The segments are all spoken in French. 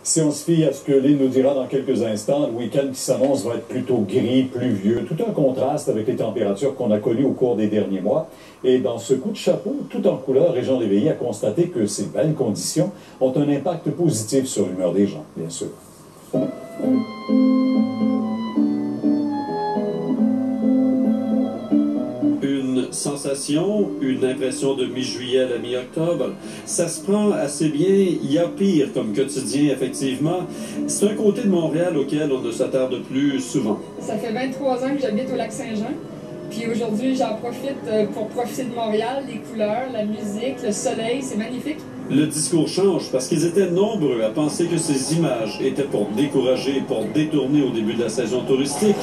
Si on se fie à ce que Lynn nous dira dans quelques instants, le week-end qui s'annonce va être plutôt gris, pluvieux, tout un contraste avec les températures qu'on a connues au cours des derniers mois. Et dans ce coup de chapeau, tout en couleur, Région Réveillée a constaté que ces belles conditions ont un impact positif sur l'humeur des gens, bien sûr. Sensation, une impression de mi-juillet à la mi-octobre. Ça se prend assez bien. Il y a pire comme quotidien, effectivement. C'est un côté de Montréal auquel on ne s'attarde plus souvent. Ça fait 23 ans que j'habite au Lac-Saint-Jean. Puis aujourd'hui, j'en profite pour profiter de Montréal, les couleurs, la musique, le soleil, c'est magnifique. Le discours change parce qu'ils étaient nombreux à penser que ces images étaient pour décourager, pour détourner au début de la saison touristique.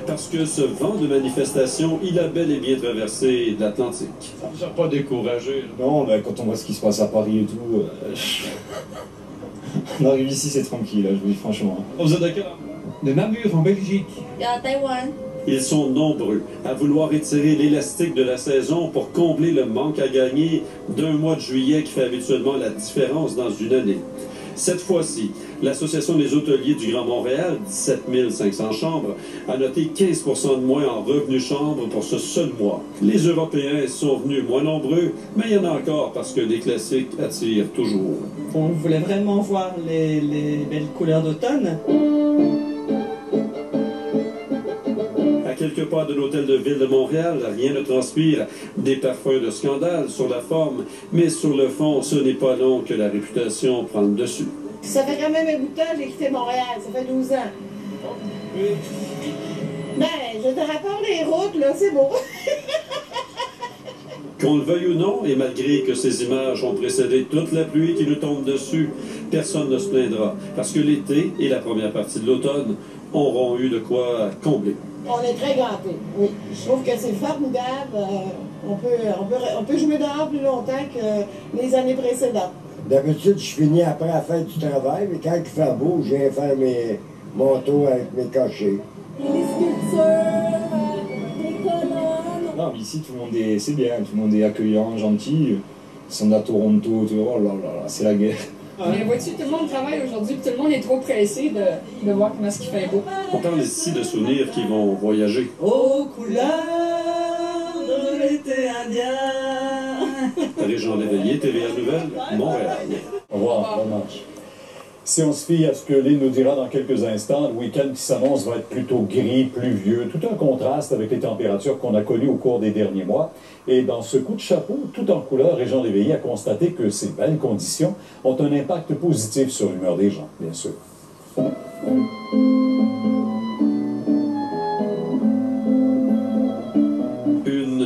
Parce que ce vent de manifestation, il a bel et bien traversé l'Atlantique. Ça ne nous a pas découragé. Non, mais quand on voit ce qui se passe à Paris et tout, on arrive ici, c'est tranquille, je vous dis franchement. Vous êtes de quel endroit? De Namur, en Belgique. À Taïwan. Ils sont nombreux à vouloir étirer l'élastique de la saison pour combler le manque à gagner d'un mois de juillet qui fait habituellement la différence dans une année. Cette fois-ci, l'Association des hôteliers du Grand Montréal, 17 500 chambres, a noté 15 % de moins en revenus chambres pour ce seul mois. Les Européens sont venus moins nombreux, mais il y en a encore parce que les classiques attirent toujours. On voulait vraiment voir les belles couleurs d'automne. À quelques pas de l'hôtel de ville de Montréal, rien ne transpire des parfums de scandale sur la forme, mais sur le fond, ce n'est pas long que la réputation prend le dessus. Ça fait quand même un bout de temps que j'ai quitté Montréal, ça fait 12 ans. Ben, je te rapporte les routes, là, c'est beau. Qu'on le veuille ou non, et malgré que ces images ont précédé toute la pluie qui nous tombe dessus, personne ne se plaindra, parce que l'été et la première partie de l'automne auront eu de quoi combler. On est très gâtés, oui. Je trouve que c'est formidable. On peut jouer dehors plus longtemps que les années précédentes. D'habitude, je finis après la fin du travail, mais quand il fait beau, je viens faire mon tour avec mes cochers. Les sculptures, les colonnes. Non, mais ici, tout le monde est, c'est bien, tout le monde est accueillant, gentil. Ils sont à Toronto, tout, oh là là, c'est la guerre. Mais vois-tu, tout le monde travaille aujourd'hui, puis tout le monde est trop pressé de voir comment est-ce qu'il fait beau. On parle ici de souvenirs qui vont voyager. Aux couleurs de l'été indien. Région Réveillée, TVA Nouvelle, Montréal. Au revoir, bon match. Si on se fie à ce que Lynn nous dira dans quelques instants, le week-end qui s'annonce va être plutôt gris, pluvieux, tout un contraste avec les températures qu'on a connues au cours des derniers mois. Et dans ce coup de chapeau, tout en couleur, Région Réveillée a constaté que ces belles conditions ont un impact positif sur l'humeur des gens, bien sûr.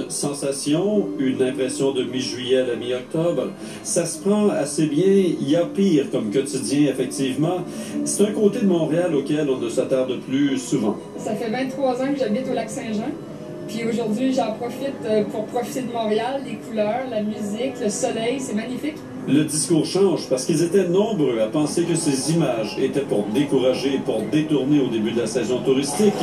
Sensation, une impression de mi-juillet à la mi-octobre. Ça se prend assez bien. Il y a pire comme quotidien, effectivement. C'est un côté de Montréal auquel on ne s'attarde plus souvent. Ça fait 23 ans que j'habite au Lac-Saint-Jean. Puis aujourd'hui, j'en profite pour profiter de Montréal, les couleurs, la musique, le soleil, c'est magnifique. Le discours change parce qu'ils étaient nombreux à penser que ces images étaient pour décourager, pour détourner au début de la saison touristique.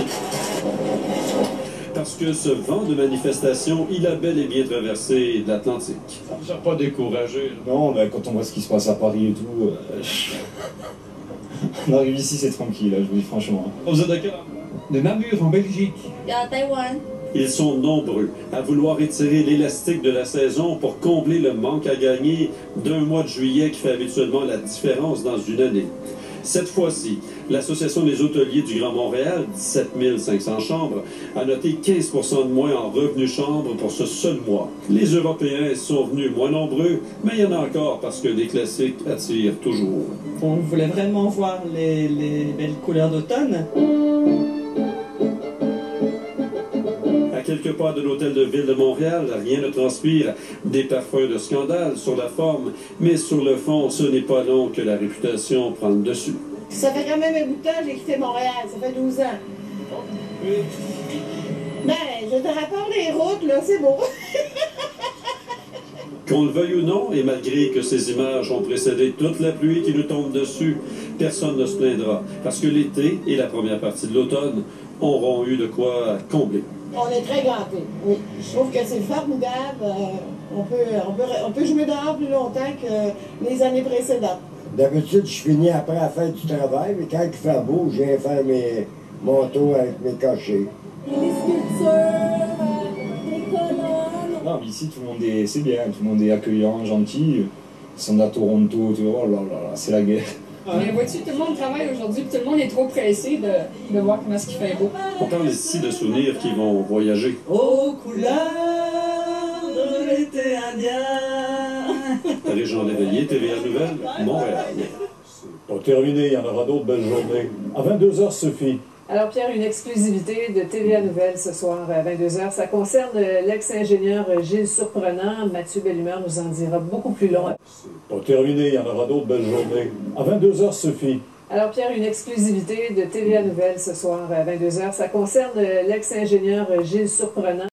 Parce que ce vent de manifestation, il a bel et bien traversé l'Atlantique. Ça ne nous a pas découragé. Non, mais quand on voit ce qui se passe à Paris et tout, on arrive ici, c'est tranquille, je vous dis franchement. Vous êtes de quel endroit? De Namur, en Belgique. À Taïwan. Ils sont nombreux à vouloir étirer l'élastique de la saison pour combler le manque à gagner d'un mois de juillet qui fait habituellement la différence dans une année. Cette fois-ci, l'Association des hôteliers du Grand Montréal, 17 500 chambres, a noté 15 % de moins en revenus chambres pour ce seul mois. Les Européens sont venus moins nombreux, mais il y en a encore parce que les classiques attirent toujours. On voulait vraiment voir les belles couleurs d'automne. À quelques pas de l'hôtel de ville de Montréal, rien ne transpire des parfums de scandale sur la forme, mais sur le fond, ce n'est pas long que la réputation prend le dessus. Ça fait quand même un bout de temps que j'ai quitté Montréal, ça fait 12 ans. Ben, je te rapporte les routes, là, c'est beau. Qu'on le veuille ou non, et malgré que ces images ont précédé toute la pluie qui nous tombe dessus, personne ne se plaindra, parce que l'été et la première partie de l'automne auront eu de quoi combler. On est très gâtés, oui. Je trouve que c'est formidable. On peut jouer dehors plus longtemps que les années précédentes. D'habitude, je finis après la fête du travail, mais quand il fait beau, je viens faire mon tour avec mes cochers. Les sculptures, les colonnes. Non, mais ici, tout le monde est, c'est bien, tout le monde est accueillant, gentil. Ils sont à Toronto, tu vois, oh là là, c'est la guerre. Mais vois-tu, tout le monde travaille aujourd'hui, puis tout le monde est trop pressé de voir comment est-ce qu'il fait beau. On parle ici de souvenirs qui vont voyager. Aux couleurs de l'été indien. Régent Léveillé, TVA Nouvelle, Montréal. Pas terminé, il y en aura d'autres belles journées. À 22h, Sophie. Alors Pierre, une exclusivité de TVA Nouvelle ce soir à 22h. Ça concerne l'ex-ingénieur Gilles Surprenant. Mathieu Bellumeur nous en dira beaucoup plus long. Pas terminé, il y en aura d'autres belles journées. À 22h, Sophie. Alors Pierre, une exclusivité de TVA Nouvelle ce soir à 22h. Ça concerne l'ex-ingénieur Gilles Surprenant.